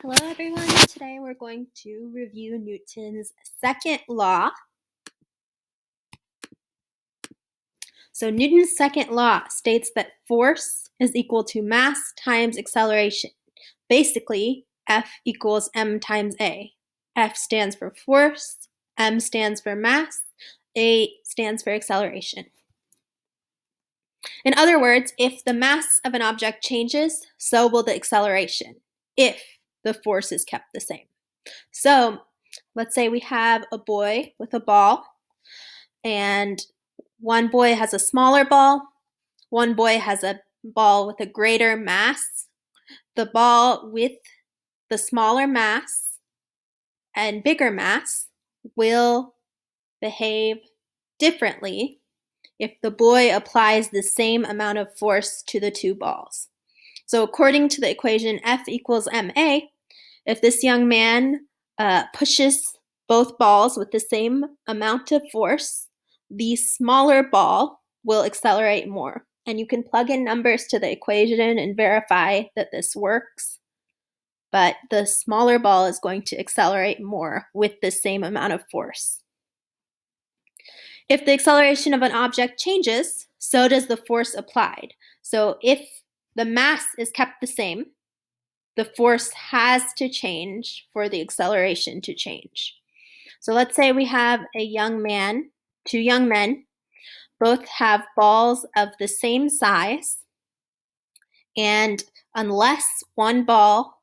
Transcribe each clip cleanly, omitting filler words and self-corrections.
Hello everyone, today we're going to review Newton's second law. So Newton's second law states that force is equal to mass times acceleration. Basically, F equals m times A. F stands for force, m stands for mass, A stands for acceleration. In other words, if the mass of an object changes, so will the acceleration, if the force is kept the same. So let's say we have a boy with a ball, and one boy has a smaller ball, one boy has a ball with a greater mass. The ball with the smaller mass and bigger mass will behave differently if the boy applies the same amount of force to the two balls. So according to the equation F equals ma, if this young man pushes both balls with the same amount of force, the smaller ball will accelerate more. And you can plug in numbers to the equation and verify that this works. But the smaller ball is going to accelerate more with the same amount of force. If the acceleration of an object changes, so does the force applied. So if the mass is kept the same, the force has to change for the acceleration to change. So let's say we have two young men, both have balls of the same size, and unless one ball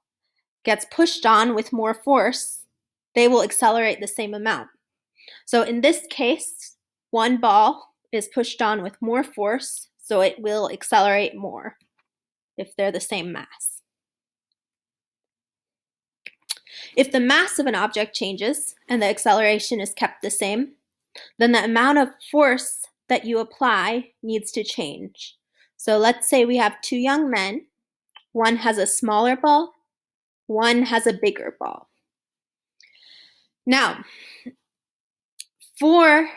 gets pushed on with more force, they will accelerate the same amount. So in this case, one ball is pushed on with more force, so it will accelerate more if they're the same mass. If the mass of an object changes and the acceleration is kept the same, then the amount of force that you apply needs to change. So let's say we have two young men. One has a smaller ball, one has a bigger ball. Now, for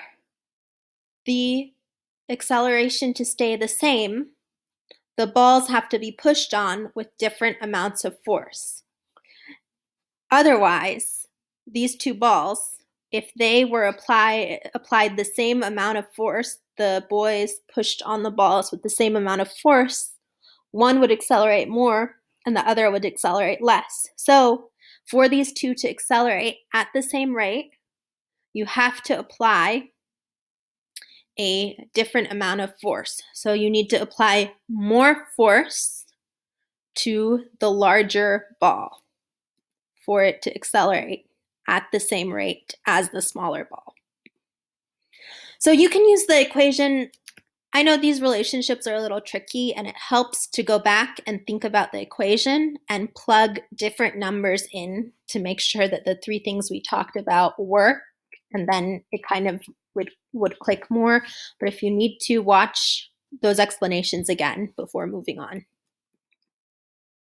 the acceleration to stay the same, the balls have to be pushed on with different amounts of force. Otherwise, these two balls, if they were applied the same amount of force, the boys pushed on the balls with the same amount of force, one would accelerate more and the other would accelerate less. So for these two to accelerate at the same rate, you have to apply a different amount of force. So you need to apply more force to the larger ball for it to accelerate at the same rate as the smaller ball. So you can use the equation. I know these relationships are a little tricky, and it helps to go back and think about the equation and plug different numbers in to make sure that the three things we talked about work, and then it kind of would click more. But if you need to, watch those explanations again before moving on.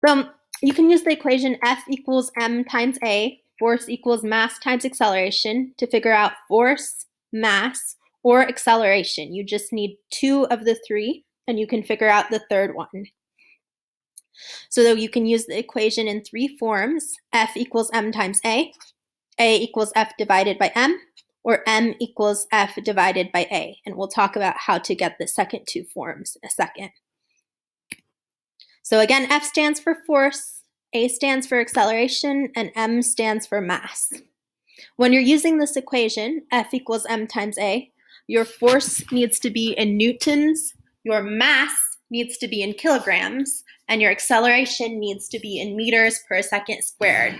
So you can use the equation F equals m times A, force equals mass times acceleration, to figure out force, mass, or acceleration. You just need two of the three, and you can figure out the third one. So you can use the equation in three forms: F equals m times A equals F divided by m, or m equals F divided by A. And we'll talk about how to get the second two forms in a second. So again, F stands for force, A stands for acceleration, and m stands for mass. When you're using this equation, F equals m times A, your force needs to be in newtons, your mass needs to be in kilograms, and your acceleration needs to be in meters per second squared.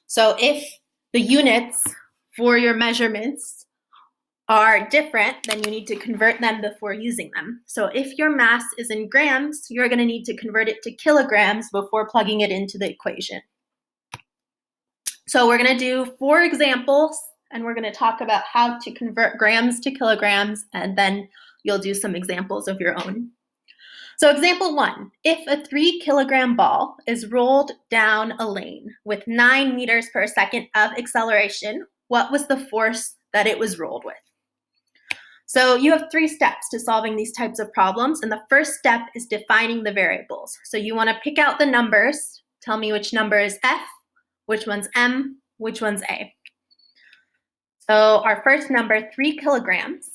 So if the units for your measurements are different, then you need to convert them before using them. So if your mass is in grams, you're going to need to convert it to kilograms before plugging it into the equation. So we're going to do 4 examples, and we're going to talk about how to convert grams to kilograms, and then you'll do some examples of your own. So example 1, if a 3 kilogram ball is rolled down a lane with 9 meters per second of acceleration, what was the force that it was rolled with? So you have 3 steps to solving these types of problems, and the first step is defining the variables. So you want to pick out the numbers, tell me which number is F, which one's m, which one's a. So our first number, 3 kilograms,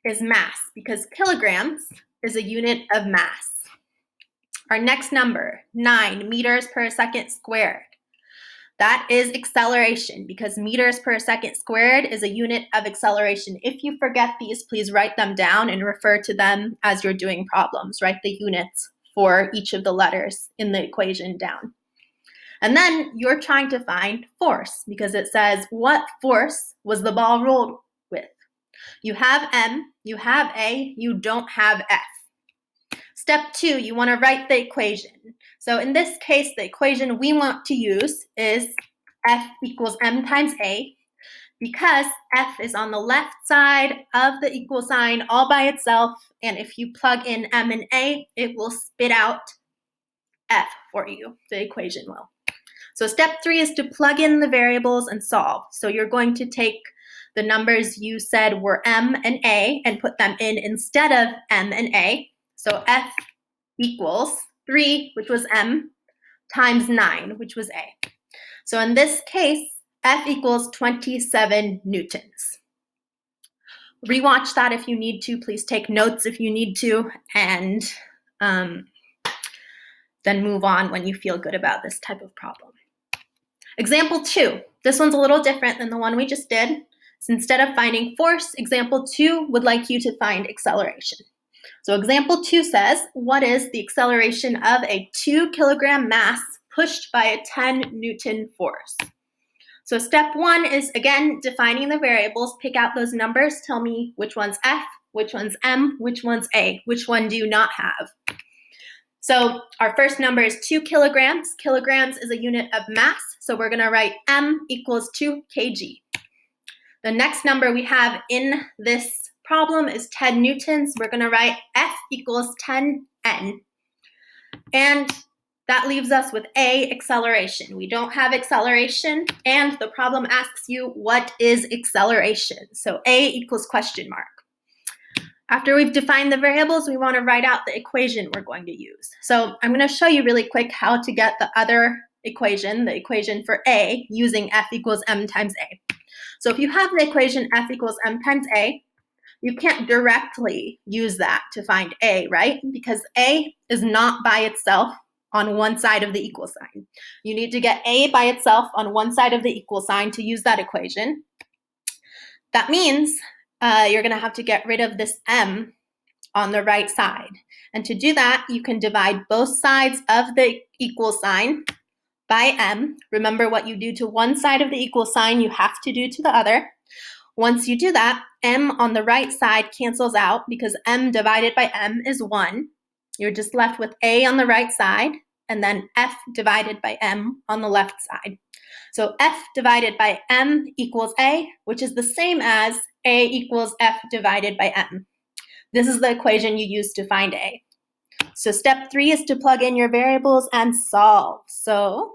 is mass because kilograms is a unit of mass. Our next number, 9 meters per second squared. That is acceleration because meters per second squared is a unit of acceleration. If you forget these, please write them down and refer to them as you're doing problems. Write the units for each of the letters in the equation down. And then you're trying to find force because it says what force was the ball rolled with. You have M, you have A, you don't have F. Step 2, you want to write the equation. So in this case, the equation we want to use is F equals M times A because F is on the left side of the equal sign all by itself, and if you plug in M and A, it will spit out F for you, the equation will. So step 3 is to plug in the variables and solve. So you're going to take the numbers you said were M and A and put them in instead of M and A. So F equals 3, which was M, times 9, which was A. So in this case, F equals 27 newtons. Rewatch that if you need to. Please take notes if you need to, and then move on when you feel good about this type of problem. Example 2. This one's a little different than the one we just did. So instead of finding force, example 2 would like you to find acceleration. So example 2 says, what is the acceleration of a 2 kilogram mass pushed by a 10 Newton force? So step 1 is, again, defining the variables. Pick out those numbers. Tell me which one's F, which one's M, which one's A. Which one do you not have? So our first number is 2 kilograms. Kilograms is a unit of mass. So we're going to write M equals 2 kg. The next number we have in this problem is 10 newtons. We're going to write F equals 10 N. And that leaves us with A, acceleration. We don't have acceleration, and the problem asks you, what is acceleration? So A equals question mark. After we've defined the variables, we want to write out the equation we're going to use. So I'm going to show you really quick how to get the other equation, the equation for A, using F equals M times A. So if you have the equation F equals M times A, you can't directly use that to find A, right? Because A is not by itself on one side of the equal sign. You need to get A by itself on one side of the equal sign to use that equation. That means you're going to have to get rid of this M on the right side. And to do that, you can divide both sides of the equal sign by M. Remember, what you do to one side of the equal sign, you have to do to the other. Once you do that, M on the right side cancels out because M divided by M is 1. You're just left with A on the right side and then F divided by M on the left side. So F divided by M equals A, which is the same as A equals F divided by M. This is the equation you use to find A. So step 3 is to plug in your variables and solve. So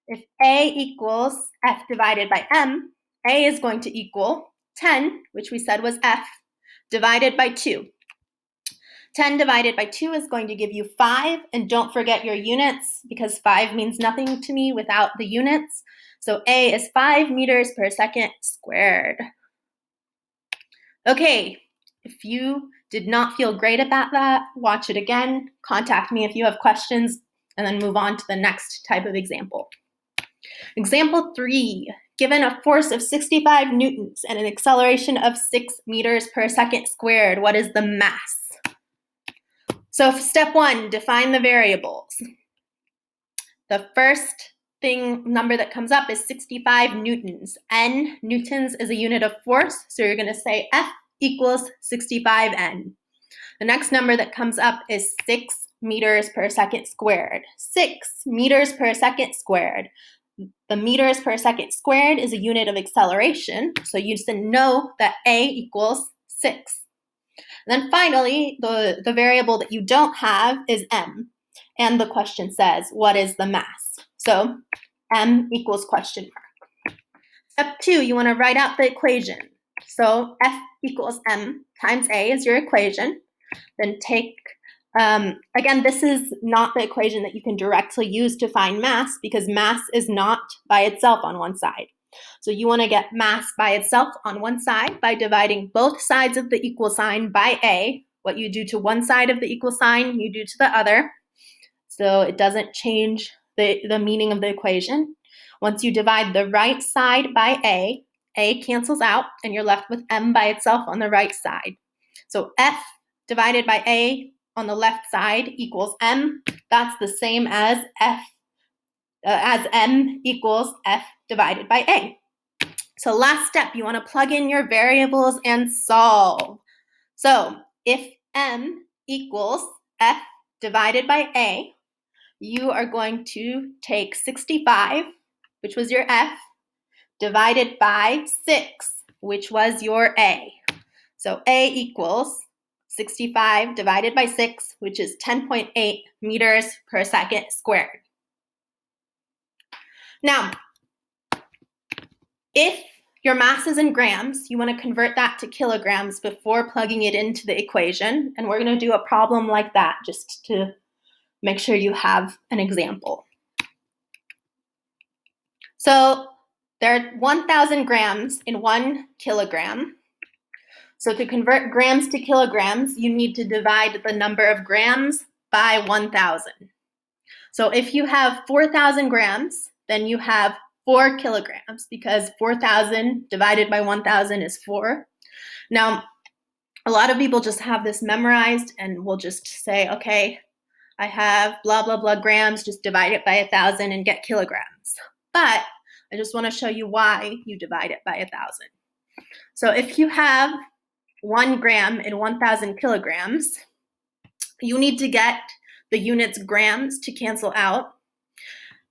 if A equals F divided by M, A is going to equal 10, which we said was F, divided by 2. 10 divided by 2 is going to give you 5, and don't forget your units because 5 means nothing to me without the units. So A is 5 meters per second squared. Okay, if you did not feel great about that, watch it again, contact me if you have questions, and then move on to the next type of example. Example 3, given a force of 65 newtons and an acceleration of 6 meters per second squared, what is the mass? So step 1, define the variables. The first number that comes up is 65 newtons. N, newtons, is a unit of force, so you're going to say F equals 65 N. The next number that comes up is 6 meters per second squared. 6 meters per second squared. The meters per second squared is a unit of acceleration, so you just know that A equals 6. And then finally, the variable that you don't have is M. And the question says, what is the mass? So M equals question mark. Step 2, you want to write out the equation. So F equals M times A is your equation. Then take Again, this is not the equation that you can directly use to find mass because mass is not by itself on one side. So you want to get mass by itself on one side by dividing both sides of the equal sign by A. What you do to one side of the equal sign, you do to the other. So it doesn't change the meaning of the equation. Once you divide the right side by A cancels out, and you're left with M by itself on the right side. So F divided by A on the left side equals M. That's the same as M equals F divided by A. So last step, you want to plug in your variables and solve. So if M equals F divided by A, you are going to take 65, which was your F, divided by 6, which was your A. So A equals 65 divided by 6, which is 10.8 meters per second squared. Now, if your mass is in grams, you want to convert that to kilograms before plugging it into the equation. And we're going to do a problem like that just to make sure you have an example. So there are 1,000 grams in 1 kilogram. So to convert grams to kilograms, you need to divide the number of grams by 1,000. So if you have 4,000 grams, then you have 4 kilograms because 4,000 divided by 1,000 is 4. Now, a lot of people just have this memorized and will just say, okay, I have blah, blah, blah grams, just divide it by 1,000 and get kilograms. But I just want to show you why you divide it by 1,000. So if you have 1 gram in 1,000 kilograms, you need to get the units grams to cancel out.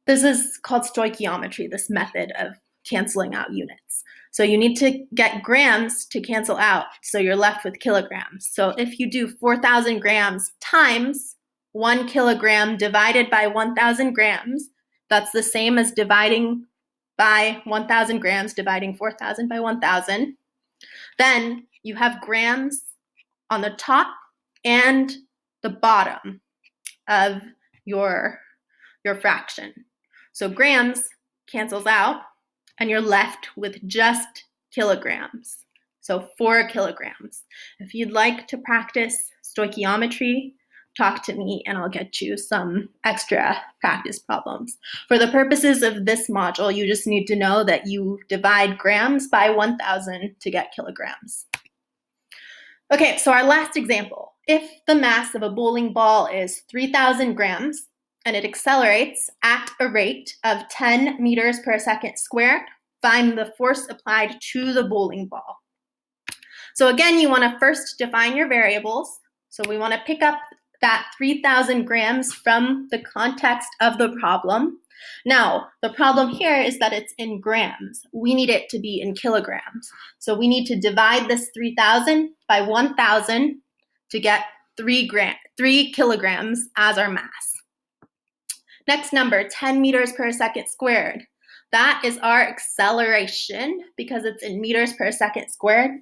This is called stoichiometry, this method of canceling out units. So you need to get grams to cancel out, so you're left with kilograms. So if you do 4,000 grams times 1 kilogram divided by 1,000 grams, that's the same as dividing by 1,000 grams, dividing 4,000 by 1,000. Then you have grams on the top and the bottom of your fraction. So grams cancels out, and you're left with just kilograms. So 4 kilograms. If you'd like to practice stoichiometry, talk to me and I'll get you some extra practice problems. For the purposes of this module, you just need to know that you divide grams by 1,000 to get kilograms. Okay, so our last example. If the mass of a bowling ball is 3,000 grams and it accelerates at a rate of 10 meters per second squared, find the force applied to the bowling ball. So again, you want to first define your variables. So we want to pick up that 3,000 grams from the context of the problem. Now, the problem here is that it's in grams. We need it to be in kilograms. So we need to divide this 3,000 by 1,000 to get 3 kilograms as our mass. Next number, 10 meters per second squared. That is our acceleration because it's in meters per second squared.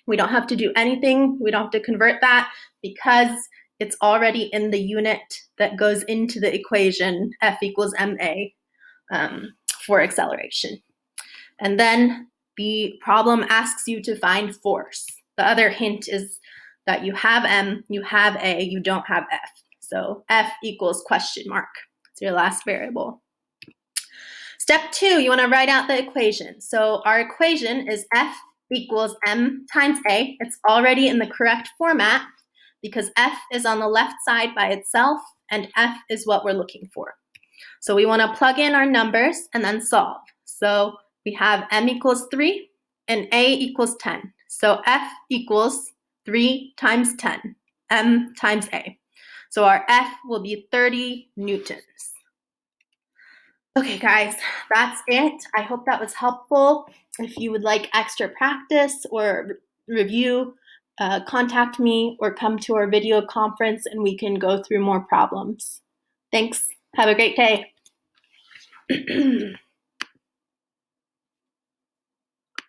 We don't have to do anything. We don't have to convert that because it's already in the unit that goes into the equation, F equals ma, for acceleration. And then the problem asks you to find force. The other hint is that you have m, you have a, you don't have f. So F equals question mark. It's your last variable. Step 2, you want to write out the equation. So our equation is F equals m times a. It's already in the correct format because F is on the left side by itself and F is what we're looking for. So we want to plug in our numbers and then solve. So we have m equals 3 and a equals 10. So F equals 3 times 10, m times a. So our F will be 30 newtons. Okay, guys, that's it. I hope that was helpful. If you would like extra practice or review, contact me or come to our video conference and we can go through more problems. Thanks. Have a great day.